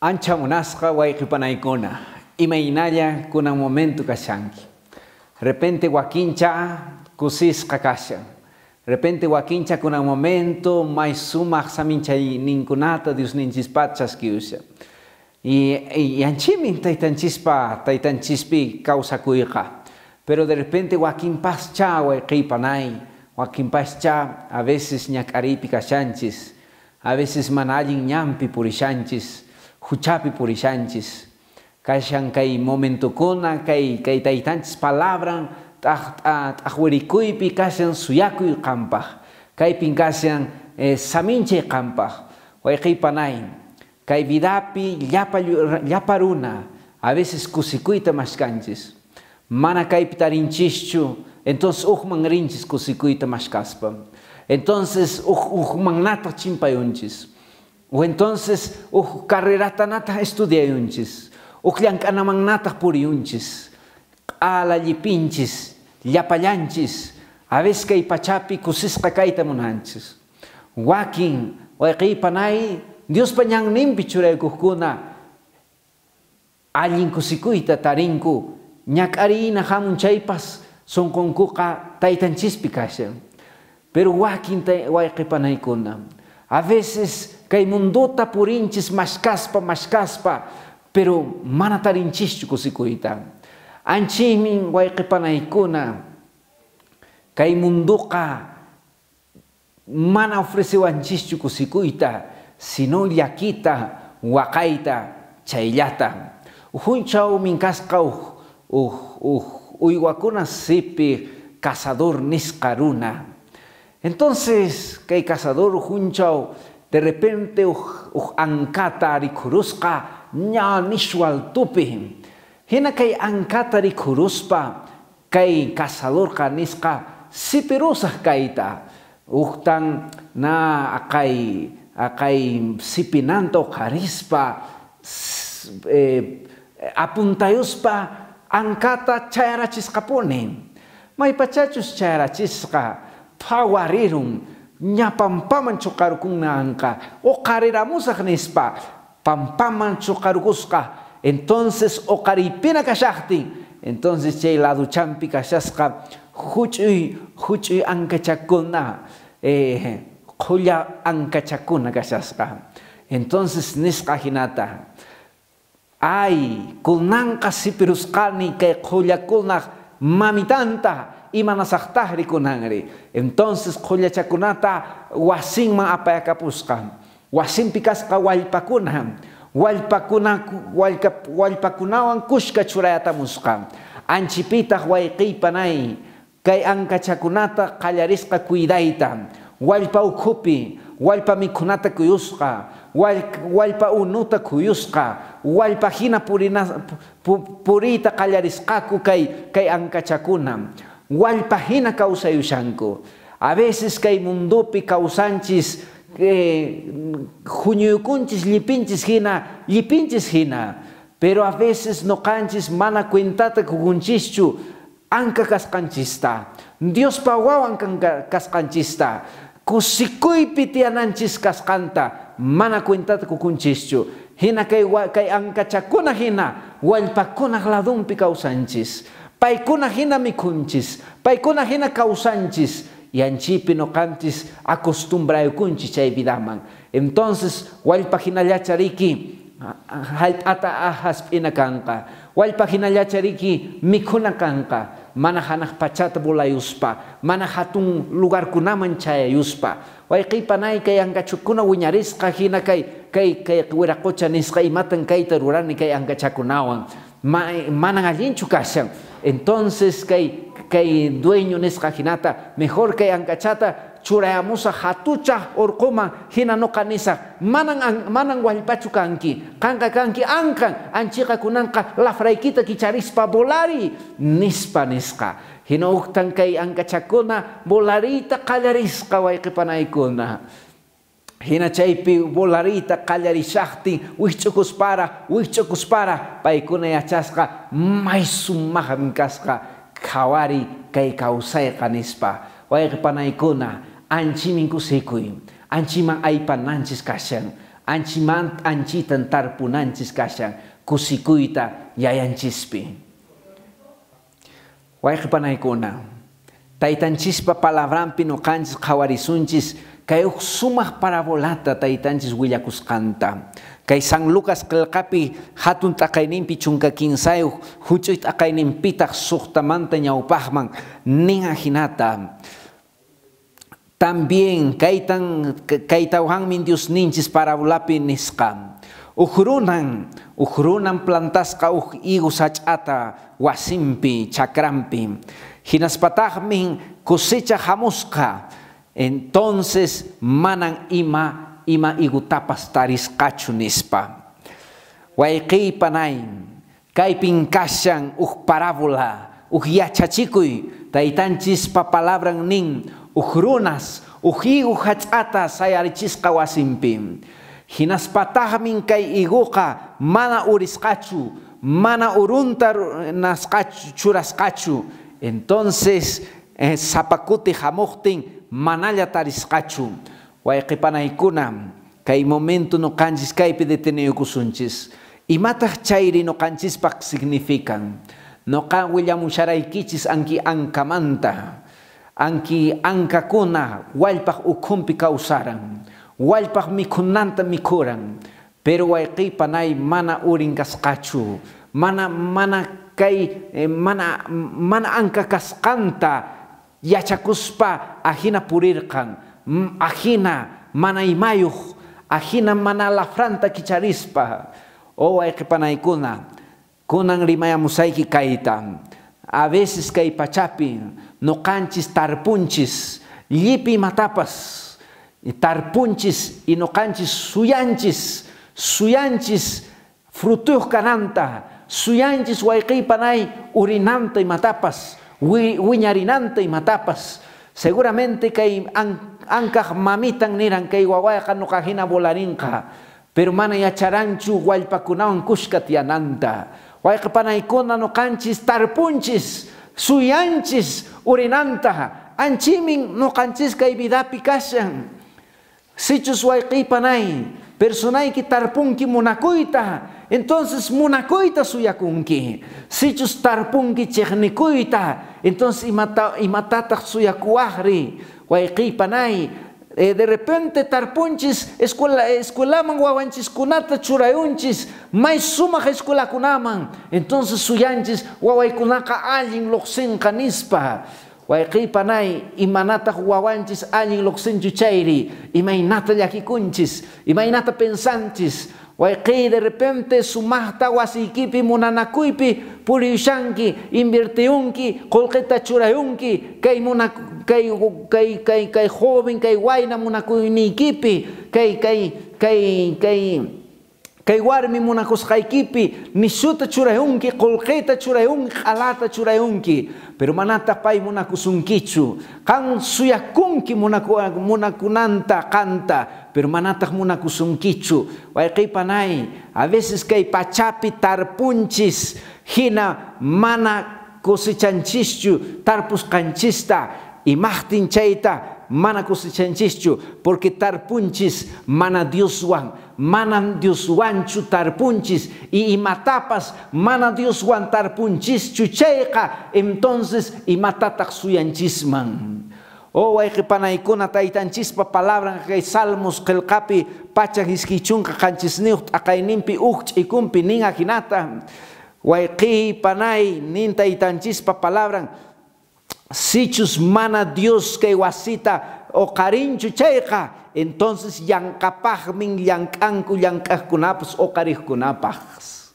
Ancha munasqa wayqipanaykuna imaynalla kunan momento kashanki. Repente wakincha kusisqa kashan. Repente wakincha kunan momento may sumaq saminchayninkunata Dios ninchispachas kiusha. Y anchimin taytanchispi kawsakuyqa. Pero de repente wakinpascha wayqipanay, wakinpascha a veces ñak'aripi kashanchis, a veces manallin ñampi purishanchis, huchapi purishanchis. Kashan kay momentukuna kay taytanchis palabran tahwerikuypi kashan suyakuy qampaq, kaypin kashan saminchay qampaq. Wayqipanay, kay vidapi llapa runa a veces kusikuyta mashkanchis. Mana kaypi tarinchischu, entonces uqman rinchis kusikuyta mashkaspa. Entonces uqmannata chimpayunchis. O entonces carreratanata estudiayunchis. Llank'anamannata puriyunchis. Ala llipinchis, llapallanchis. A veces kay pachapi kusisqa kayta munanchis. Wakin wayqipanay Dios pañanninpi churaykuqkuna allin kusikuyta tarinku. Ñak'arina hamun chaypas sonqunkuqa taytanchispi kashan. Pero wakin wayqipanaykuna a veces kay munduta purinchis mashkaspa, pero mana tarinchischu kusikuyta. Anchimin wayqipanaykuna kay munduqa mana ofrecewanchischu kusikuyta, sino llakita, waqayta, chayllata. Ujunchaw minkasqa uywakuna sipi cazador nisqa runa. Entonces kay cazador ujunchaw de repente ankata rikurusqa ña nishwal tupi. Hina kay ankata rikuruspa kay cazador nisqa sipirusaq kayta. Tan na akay sipinanta uqarispa apuntayuspa ankata chayarachisqapuni. May pachachus chayarachisqa phawarirun ña pampaman chuqarukuna anka uqariramusaq nispa pampaman chuqarukusqa. Entonces uqaripina kashaqtin, entonces chay laduchampi kashasqa huch'uy ankachakuna qulla ankachakuna kashasqa. Entonces nisqa hinata ay kunanqa sipirusqani kay qullakunaq mamitanta imanasaqtaq rikunanri. Entonces qullachakunata wasinman apayakapusqa. Wasinpi kasqa wallpakuna, wallpakunawan kushka churayatamusqa. Anchipitaq wayqipanay kay ankachakunata qallarisqa cuidayta. Wallpa ukhupi, wallpa mikhunata kuyusqa, wallpa unuta kuyusqa, wallpa hina purita qallarisqaku kay ankachakuna, wallpa hina kawsayushanku. A veces kay mundupi kawsanchis huñuykunchis llipinchis hina, pero a veces noqanchis mana cuentata kukunchischu anka kasqanchista, Diospa wawan kasqanchista. Kusikuypi tiyananchis kasqanta mana cuentata kukunchischu. Hina kay ankachakuna hina wallpakunaq ladunpi kawsanchis. Paykuna hina mikunchis, paykuna hina kawsanchis. Y anchipi noqanchis acostumbraykunchis chay vidaman. Entonces wallpa hinallachariki hallp'ata ahasp'ina kanqa. Wallpa hinallachariki mikhuna kanqa. Mana hanaq pachata bulayuspa, mana hatun lugarkunaman chayayuspa. Wayqipanay kay ankachukuna wiñarisqa hina kay wiraqucha nisqa imatan kayta rurani kay ankachakunawan. Manan allinchu kashan. Entonces kay dueño nisqa hinata mejor kay ankachata churayamusa hatucha urquman hina noqa nisaq manan wallpachu kanki ankan anchiqa kunanqa lafraykita kicharispa bolari nispa nisqa. Hina uqtan kay ankachakuna bolarita qallarisqa wayqipanaykuna. Hina chaypi bolarita qallarishaqtin wikch'ukuspara paykuna yachasqa may sumaqmi kasqa khawari kay kawsayqa nispa. Wayqipanaykuna anchimin kusikuy, anchiman aypananchis kashan, anchitan tarpunanchis kashan kusikuyta yayanchispi. Wayqipanaykuna taytanchispa palabrampi nuqanchis qhawarisunchis kay sumaq parabolata taytanchis willakusqanta. Kay San Lucas qillqapi hatun t'aqayninpi chunka kinsayuq huch'uy t'aqayninpitaq suqtamanta ñawpaqman ninga hinata. También kaytawhanmi Dios ninchis parabolapi nisqa. Ukhrunan plantasqa higo sach'ata wasimpi chakrampi. Hinaspataqmi cosecha hamusqa. Entonces manan ima igutapas tarisqachu nispa. Wayqiypanay kaypin kashan parabola yachachikuy taytanchispa palabran nin runas higo hach'ata sayarichisqa wasimpi. Hinaspataqmin kay higuqa mana urisqachu, mana urunta churasqachu. Entonces sapakuti hamuqtin manalla tarisqachu. Wayqipanaykuna kay momento nuqanchis kaypi deteneyukusunchis. Imataq chayri nuqanchispaq significan. Nuqa willamusharaykichis anki ankamanta. Anki ankakuna wallpaq ukhunpi kawsaran. Wallpaq mikhunanta mikhuran. Pero wayqiypanay mana urin kasqachu. Mana anka kasqanta yachakuspa ahina purirqan. Ahina mana imayuq. Ahina mana lafranta kicharispa. Wayqipanaykuna kunan rimayamusayki kayta. A veces kay pachapi nuqanchis tarpunchis llipi matapas. Tarpunchis y nuqanchis suyanchis frutuq kananta, suyanchis wayqiypanay urinanta imatapas, wiñarinanta imatapas. Seguramente kay ankaq mamitan niran kay wawayqa nuqahina volarinqa, pero mana yacharanchu wallpakunawan kushka tiyananta. Wayqipanaykuna nuqanchis tarpunchis, suyanchis urinanta, anchimin nuqanchis kay vidapi kashan. Sichus wayqiypanay personayki tarpunki munakuyta, entonces munakuyta suyakunki. Sichus tarpunki chiqnikuyta, entonces imatataq suyakuwaqri. Wayqiypanay de repente tarpunchis escuelaman wawanchiskunata churayunchis may sumaq escuelakunaman, entonces suyanchis wawaykunaqa allin lluqsinqa nispa. Wayqiypanay imanataq wawanchis allin lluqsinchu chayri, imaynata llakikunchis, imaynata pensanchis. Wayqiy de repente sumaqta wasiykipi munanakuypi puriyushanki, invirtiyunki, qullqita churayunki, kay joven, kay wayna munakuynikipi, kay warmi munakusqaykipi nishuta churayunki, qullqita churayunki, q'alata churayunki, pero manataq pay munakusunkichu. Qan suyakunki munakunanta qanta, pero manataq munakusunkichu. Wayqiypanay a veces kay pachapi tarpunchis hina mana cosechanchischu tarpusqanchista imaqtin chayta mana cosechanchischu, porque tarpunchis mana Dioswanchu tarpunchis y imatapas mana Dioswan tarpunchischu chayqa, entonces imatataq suyanchisman. Wayqipanaykuna taytanchispa palabra kay Salmos qillqapi pachak iskiychunqa qanchisniyuq t'aqayninpi ch'ikunpi nin ahinata. Wayqiypanay nin taytanchispa palabran sichus mana Dios kay wasita oqarinchu chayqa, entonces llank'apaqmin llank'aqkunapas oqariqkunapas.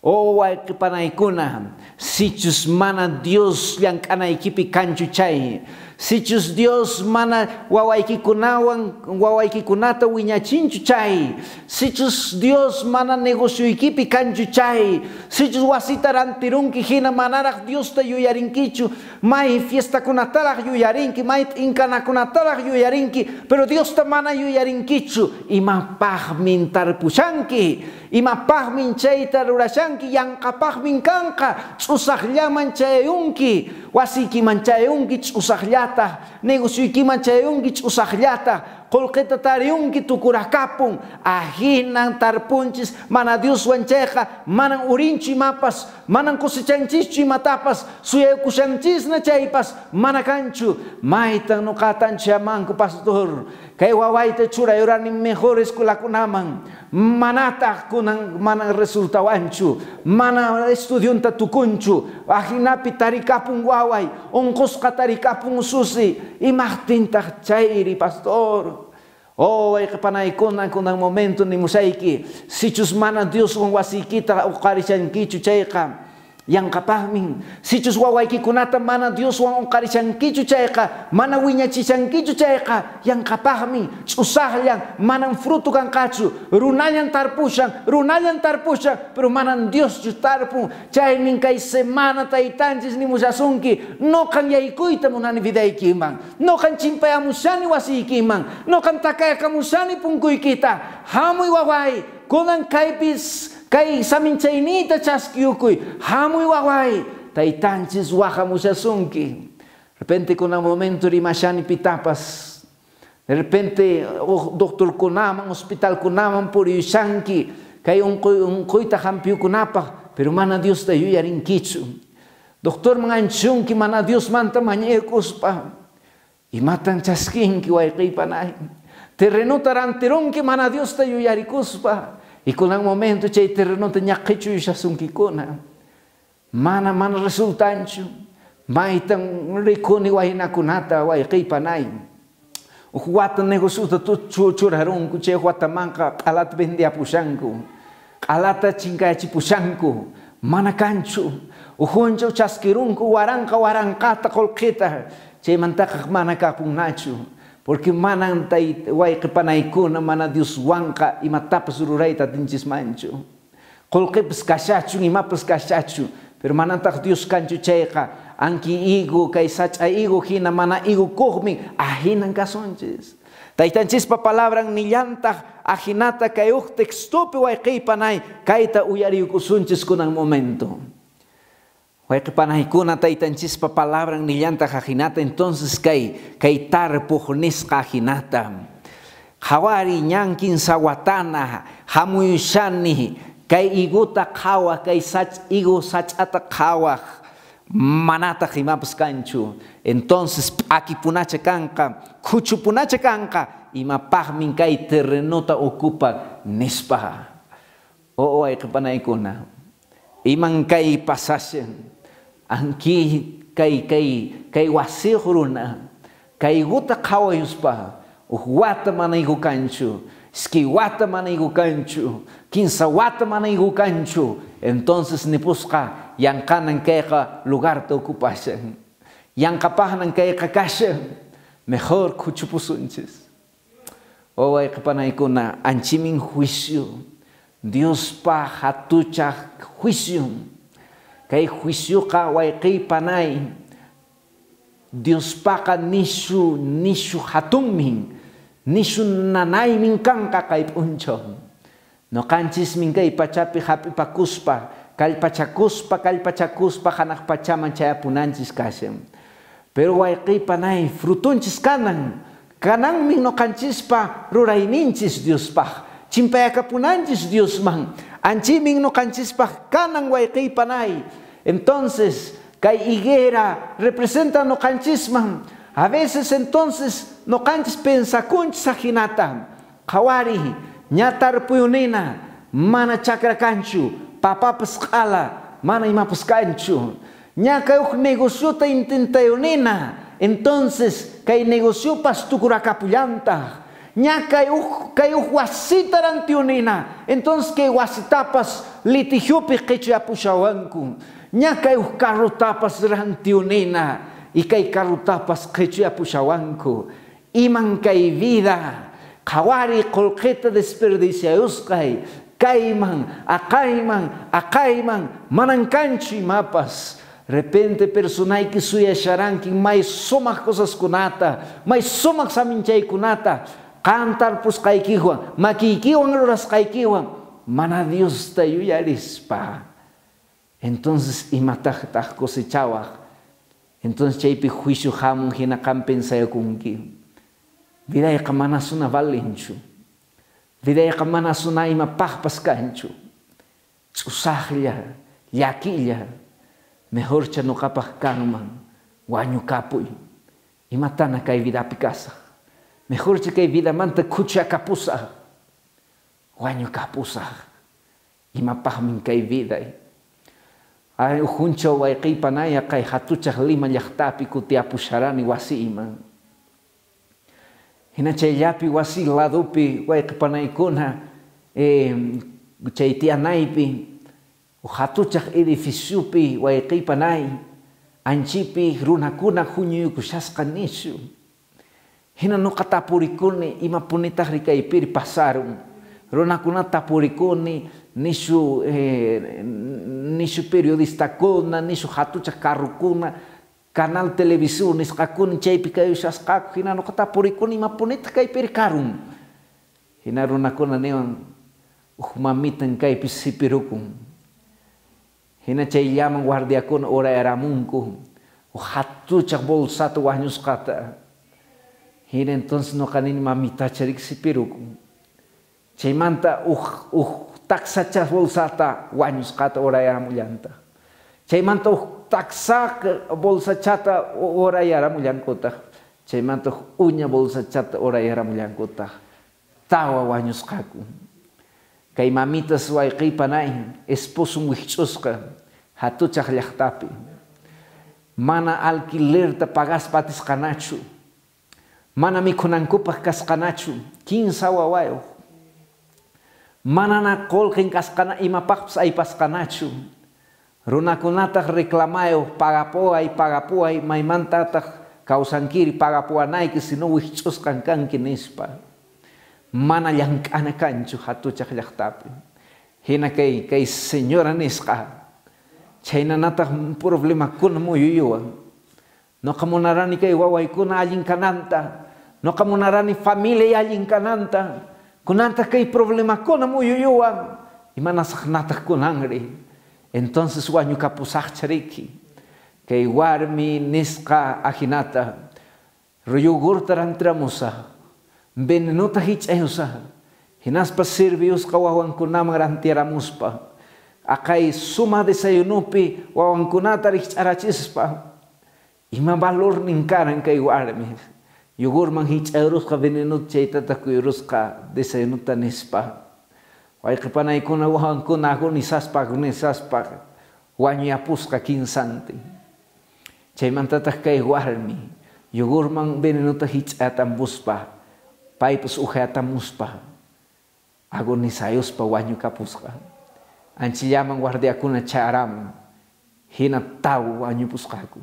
Wayqipanaykuna sichus mana Dios llank'anaykipi kanchu chay, sichus Dios mana wawaykikunata wiñachinchu chay, sichus Dios mana negocioykipi kanchu chay, sichus wasita rantirunki hina manaraq Diosta yuyarinkichu, may fiestakunataraq yuyarinki, may inkanakunataraq yuyarinki, pero Diosta mana yuyarinkichu, imapaqmin tarpushanki, imapaqmin chayta rurashanki, llank'apaqmin kanqa, ch'usaqllaman chayunki, wasiykiman chayunki ch'usaqllata, negocioykiman chayunki ch'usaqllata, kolketa tariunki tukurakapun ahinan tarpunchis mana Dios wancheja manang urinchi mapas manang cosechanchichi matapas suyaykushanchisna chaypas mana kanchu maitan no katanchi amanku pastor kay wawayta churayurani mejor escuelakunaman manata kunan manang resultawanchu mana estudiunta tukunchu ahinapi tarikapun waway ongkosqa tarikapun susi imaqtintaq chayri pastor ay qapanaykuna kunan momento nimusayki sichus mana Dios wasikita uqarishankichu chayqa yanqapaqmin sichus wawaykikunata mana Dios uqarishankichu chayqa mana wiñachishankichu chayqa yanqapaqmi ch'usaqllan manan fruto kanqachu runallan tarpushan pero manan Dios tarpun chaymin kay semana taytanchis nimushasunki noqan yaykuyta munani vidaykiman noqan chimpayamushani wasiykiman noqan takayakamushani punkuykita hamuy waway kunan kaypis kay saminchaynita chaskiyukuy hamuy waway taytanchis wajamushasunki de repente kunan momento rimashani pitapas de repente doctor kunaman hospital kunaman puriyushanki kay unkuyta hampiyukunapaq pero mana Dios ta yuyarinkichu doctor manganchunki mana Dios manta mañekuspa imatan chaskinki wayqiypanay terrenuta rantirunki mana Dios ta yuyarikuspa y kunan momento chay terrenota ñaqichu yushasunkikuna mana resultanchu maitan rikuni waynakunata wayqiypanay uk wata negociuta churarunku chay watamanqa q'alata vendiapushanku q'alata chinkayachipushanku mana kanchu ujunchaw chaskirunku waranqata qolqita chaymantaqa mana kapunnachu porque manan wayqipanaykuna mana Dios wanqa imatapas rurayta tinchismanchu qolqipas kashachu imapas kashachu pero manantaq Dios kanchu chayqa anki higo kay sacha higo hina mana higo kuqmi ahinan kasunchis taytanchispa palabran nillantaq ahinata kay uq textupi wayqiypanay kayta uyariykusunchis kunan momento wayqipanaykuna taytanchispa palabran nillantaq ahinata entonces kay tarpuq nisqa ahinata qhawari ñankin sawatana hamuyushani kay higuta qhawaq kay higo sach'ata qhawaq manataq imapas kanchu entonces p'akipunacha kanqa khuchupunacha kanqa imapaqmin kay terrenota ocupa nispa wayqipanaykuna iman kay pasashan anki kay wasiq runa kay higuta qhawayuspa wata mana higo kanchu iski wata mana higo kanchu kinsa wata mana higo kanchu entonces nipusqa yanqanan kayqa lugarta ocupashan yanqapaqnan kayqa kashan mejor khuchupusunchis wayqipanaykuna anchimin juicio Diospa hatuchaq juicio kay juicioqa wayqiypanay Diospaqa nishu hatunmin nishu nanaymin kanqa kay p'unchaw noqanchismin kay pachapi hapipakuspa kallpachakuspa hanaq pachaman chayapunanchis kashan pero wayqiypanay frutunchis kananmin noqanchispa rurayninchis Diospaq chimpayakapunanchis Diosman anchimin noqanchispaq kanan wayqiypanay entonces kay higuera representa noqanchisman a veces entonces noqanchis pensakunchis ahinata qhawari ña tarpuyunina mana chakra kanchu papapas q'ala mana imapas kanchu ña kay uq negociota intentayunina entonces kay negociopas tukurakapullantaq ña kay uq wasita rantiyunina entonces kay wasitapas litigiopi qhichuyapushawanku ña kay uq carrutapas rantiyunina y kay carrutapas qhichuyapushawanku iman kay vida qhawari qolqita desperdiciayusqay kayman aqayman manan kanchu imapas repente personayki suyasharanki may sumaq cosaskunata may sumaq saminchaykunata qantarpusqaykiwan makiykiwan rurasqaykiwan mana Dios ta yuyarispa entonces imataq cosechawaq entonces chaypi juicio hamun hina qam pensayakunki vidayqa mana suna valinchu, vidayqa mana suna imapaqpas kanchu, ch'usaqlla, llakilla, mejor cha nuqapaq kanman wañukapuy, imatana kay vidapi kasaq, mejor cha kay vidamanta kuchakapusaq, wañukapusaq, imapaqmin kay viday. Ay ujunchaw wayqiypanaya kay hatuchaq Lima llaqtapi kutiapusharani wasiman. Hina chayllapi wasi ladupi wayqipanaykuna chay tiyanaypi hatuchaq edificiopi wayqiypanay anchipi runakuna huñuyukushasqa nishu. Hina nuqa tapurikuni imapunitaq rikaypiri pasaron. Runakuna tapurikuni nishu periodistakuna, nishu hatuchaq carrukuna, canal televisión nisqakuna chaypi kayushasqaku hina nuqa tapurikuni imapunitaq kaypiri karun. Hina runakuna niwan mamitan kaypi sipirukun. Hina chayllaman guardiakuna urayaramunku hatuchaq bolsata wañusqata. Hina entonces nuqa nini mamitacharik sipirukun. Chaymanta taksachaq bolsata wañusqata urayaramullanta. Chaymanta taksaq bolsachata urayaramullankutaq. Chaymanta uña bolsachata urayaramullankutaq. Tawa wañusqaku. Kay mamitas wayqiypanay esposun wikch'usqa hatuchaq llaqtapi. Mana alquilerta pagaspatis qanachu. Mana mikunankupaq kasqanachu. 15 wawayuq. Manana kolqin kasqana imapaqpas aypasqanachu. Runakunataq reclamayo pagapuay maymantataq kawsankiri pagapuanayki sino wikch'usqan kanki nispa. Mana llank'ana kanchu hatuchaq llaqtapi. Hina kay señora nisqa chaynanataq problemakuna muyuyuwan. Nuqa munarani kay wawaykuna allin kananta, nuqa munarani familia allin kananta. Kunanta kay problemakuna muyuyuwan imanasaqnataq kunanri. Entonces wañukapusaqchariki kay warmi nisqa ajinata ruyugurta rantramusaq venenuta hich'ayusaq hinaspa sirviusqa wawankunaman rantiaramuspa akay suma desayunupi wawankunata rikch'arachispa ima valor ninkaran kay warmi yugurman hich'ayurusqa venenuta chaytata kuyurusqa desayunuta nispa wayqipanaykuna wawankuna nisaspa wañuyapusqa kinsanti chaymantataq kay warmi yugurman venenuta hich'ayatamuspa paypus uhayamuspa agonizayuspa wañukapusqa anchillaman guardiakuna charamun hina taw wañupusqaku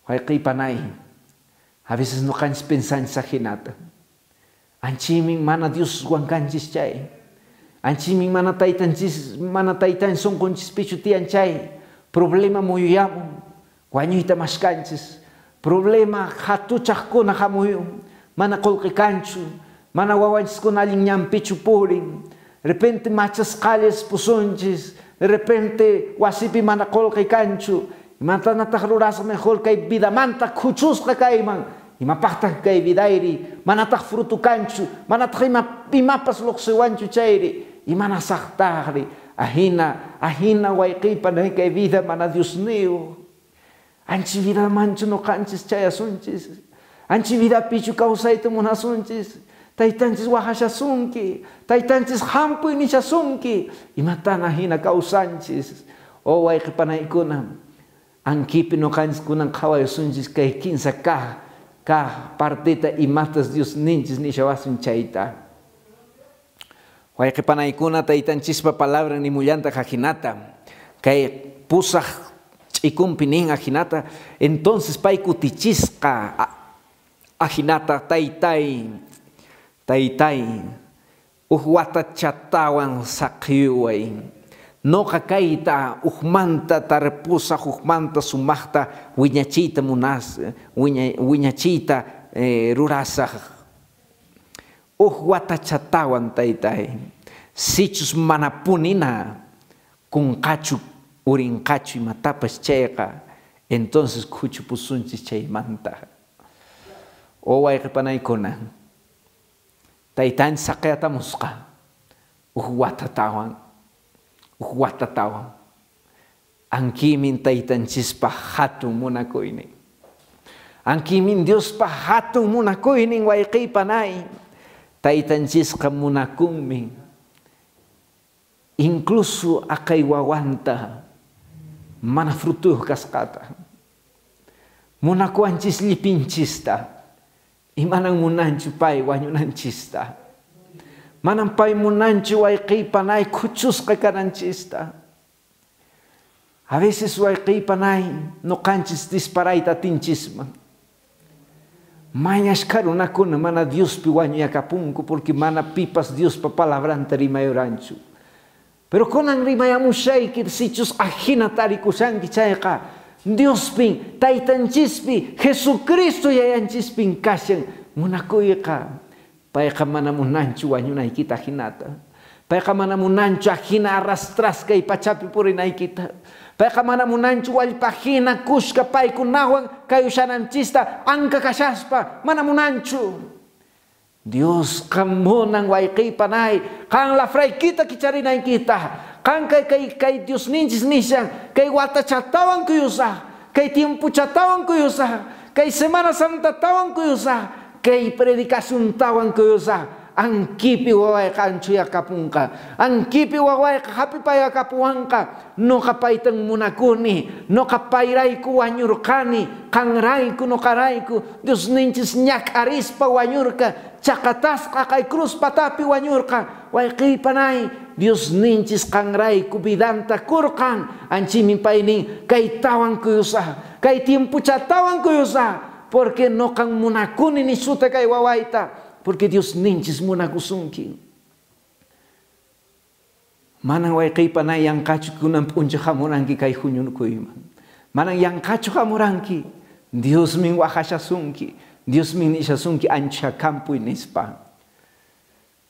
wayqiypanay a veces nuqanchis pensanchis ajinata anchimin mana Dios wankanchis chay anchimin mana taytanchis sunqunchispichu tiyan chay problema muyuyamun wañuyta mashkanchis problema hatuchaqkuna hamuyun mana qulqi kanchu mana wawanchiskuna allin ñampichu purin de repente machasqallas pusunchis de repente wasipi mana qulqi kanchu imatanataq rurasqa mejor kay vidamanta khuchusqa kayman imapaqtaq kay vidayri manataq frutu kanchu manataq imapas luqsiwanchu chayri imanasaqtaqri ahina wayqiypanay kay vida mana Dios niyu anchi vidamanchu nuqanchis chayasunchis anchi vidapichu kawsayta munasunchis taytanchis wahashasunki taytanchis hampuy nishasunki imatana hina kawsanchis o wayqipanaykuna ankipi nuqanchis kunan qhawayasunchis kay kinsa kaq partita imatas Dios ninchis nishawasun chayta wayqipanaykuna taytanchispa palabra nimullanta hajinata kay pusaq ch'ikunpi nin ajinata entonces pay kutichisqa ajinata taytay wata chatawan saqyuway noqa kayta manta tarpusaq manta sumaqta wiñachiyta wiñachiyta rurasaq wata chatawan taytay sichus mana punina kunqachu urinqachu imatapas chayqa entonces khuchupusunchis chaymanta O wayqipanay kuna. Taytan sakayatamusqa. Watatawan. Angkimin taytanchispa hatun munakuynin. Angkimin Diospa hatun munakuynin wayqipanay. Taytanchisqa munakunmi. Incluso akay wawanta mana frutuh kasqata. Munakuanchis lipinchista. Imanang munanchu pay wañunanchista. Manang pay munanchu wayqipanay kuchusqa kananchista. A veces wayqipanay noqanchis disparayta tinchisman. Mañas karunakuna mana Diospi wañuyakapunku porque mana pipas Diospa palabranta rimayoranchu. Pero kunan rimayamushayki sichus ajina tarikushanki chayqa Diospin, taytanchispi, Jesucristo yayanchispin kashan munakuyqa. Payqa mana munanchu wañunaykita hinata. Payqa mana munanchu ajina arrastras kay pachapi purinaykita. Payqa mana munanchu wallpajina kushka paykunawan kay ushananchista anka kashaspa mana munanchu. Dios kamunan wayqipanay kan la fraykita kicharinaykita. Kan kay Dios ninchis nishan kay watachatawan kuyusa kay tiempo chatawan kuyusa kay Semana Santa tawan kuyusa kay predicación tawan kuyusa angkipi waway kanchu yakapunka angkipi waway happy payakapuanka no kapaitang munakuni no kapayrayku wanyurkani kangrayku no karayku Dios ninchis nyak arispa wanyurka chakatasqa kay cruz patapi wanyurka wayqipanay Dios ninchis kangrayku bidanta kurkan anchimin paynin kay tawan kuyusa kay tiempo chatawan kuyusa porque no kan munakuni ni suta kay wawayta porque Dios ninchis munakusunki manang wayqipanay yang kachu kunan puncha hamuranki kay hunyun kuyman manang yang kachu hamuranki Dios min wahashasunki Dios min ishasunki ancha kampu inispa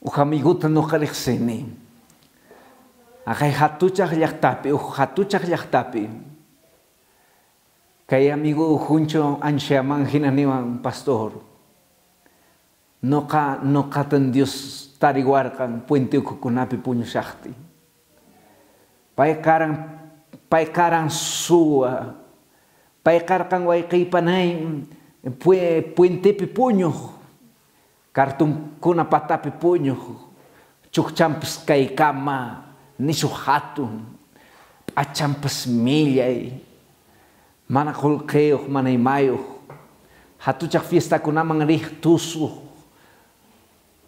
uhamiguta no karikseni akay hatuchak llaqtapi kay amigo juncho anshaman hinaniwan pastor no katan Dios tariwarkan puente ukukunapi puño shakti pay karang suwa pay karang wayqipanay puentepi puño kartun kuna patapi puño chukchampis kay kama nisu hatun achampas millay mana kulkeo mana imayo hatuchak fiesta kunaman rih tusu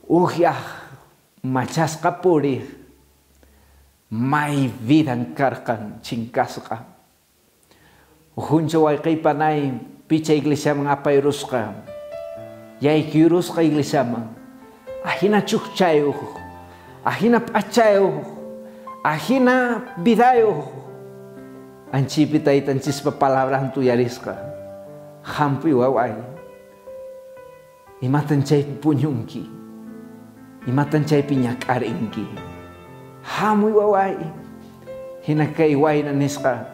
uhyah machas kapuri may vidan karkan chingkasqa uhuncho wayqipanay picha iglesia man apayrusqa yaykirusqa iglesia man ahina chukchayo ahina pachayo ahina bidayo anchipi taytanchispa palabran tuyarisqa hampi waway imatan chaypi puñunki imatan chaypi ñakarinki hamuy waway hina kay wayna nisqa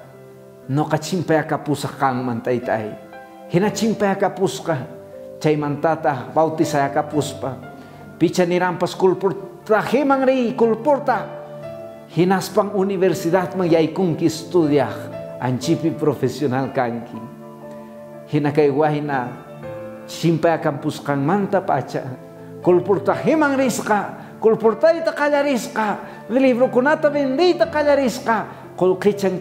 noqa chimpayakapusqa kanman taytay hina chimpayakapusqa chaymantata bautizayakapuspa picha nirampas kulpurtajiman ri kulpurta hinaspang universidad man yaykunki estudiah anchipi profesional kanki hina kay wayna chimpayakampusqan manta pacha kulpurtajiman risqa kulpurtayta qallarisqa librokunata bendita qallarisqa qullqichan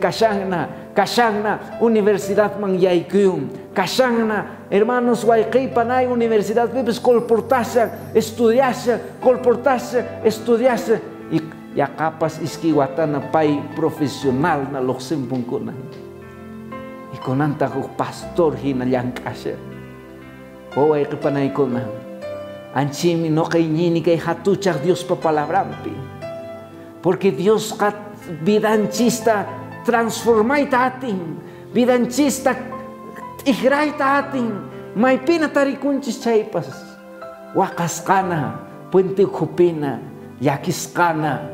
kashangna universidad man yaykuyun kashangna hermanos wayqipanay universidad pipis kulpurtasha estudiasha kulpurtasha estudiasha ya kapas iskiwatana pay profesional na loksempung kunan ikonanta ko pastor hina llankasha o wayqipanay kunan anchimi no kay ñini kay hatuchak Dios pa palabrampi porque Dios kat bidanchista transformayta atin bidanchista igrayta atin may pinatarikunchis chaypas waqasqana puente kupina yakisqana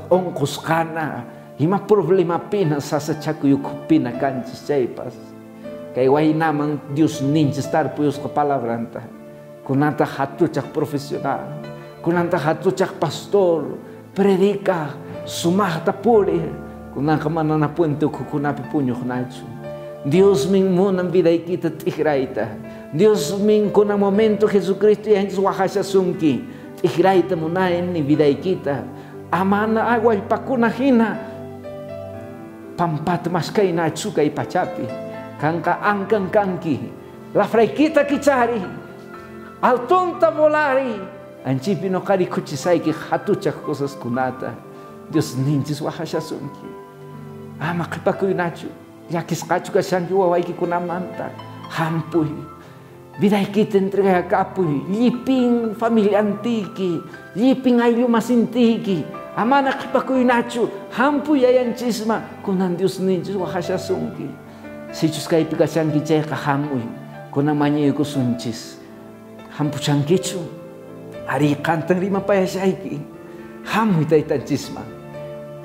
ongkusqana ima problema pina sasachakuyukupina kanchis chaypas kay waynaman Dios ninchis tarpuyusqa palabranta kunanta hatucak profesional, kunanta hatucak pastor, predica, sumahta puri, kunaka manana puente kukunapi puño nachu. Dios min munan vida kita tigraita. Dios min kuna momento Jesucristo ya hentis wahasha sunki. Tigraita munain ni vida kita. Amana agua ipakuna hina. Pampat mas kay nachu kay pachapi. Kangka angkang kangki. La fraikita kicari. Altonta volari. Anchipi no kari kuchisai ki hatuchak cosas kunata. Dios nintis wahasha sunki. Ama kipakuy nachu. Yakis kacu kasanki wawaiki kunamanta hampui vida kita entrega kapui liping familia antiki liping ayu masintiki amana kipakuy nachu hampui ayan chisma kunan Dios ninjus wahasha sunki sichus kai pikasanki chay kahamui kunamanya yuko sunchis hampu chankichu ari kantang rima payasaiki hamui taitan chisma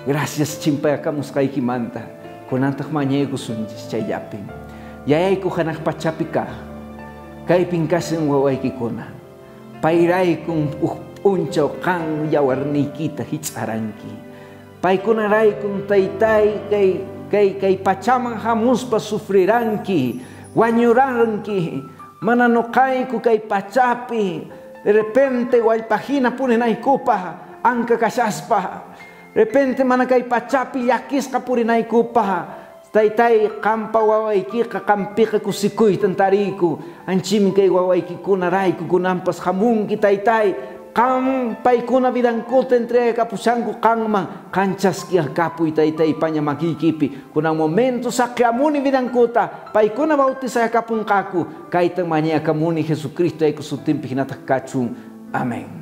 gracias chimpaya kamus kaiki manta kunantak manyego sunjis chay yapin yayay ko kanak pachapika kay pingkasin wawaiki kuna pairay kung unchaw kang yawarni kita hitsaranki pay kunaray kung taytay kay pachamang hamus pa sufriranki wanyuranki mananokay ko kay pachapi de repente wal pahina puninay kupa ang kakasaspa repente manakay pachapi yakis kapurinay kupa taytay kampa wawaiki kakampi kusikoy tantariku anchim kay wawaiki kunaray kunampas hamungi taytay kam pay kuna bidangkot entre kapusangku kangmang kanchas kia kapuy taytay panya makikipi kunang momento sa kiamuni bidangkota pay kuna bautisay kapungkaku kay tamanya kamuni Jesucristo ay kusutimpi hinatakachung amen.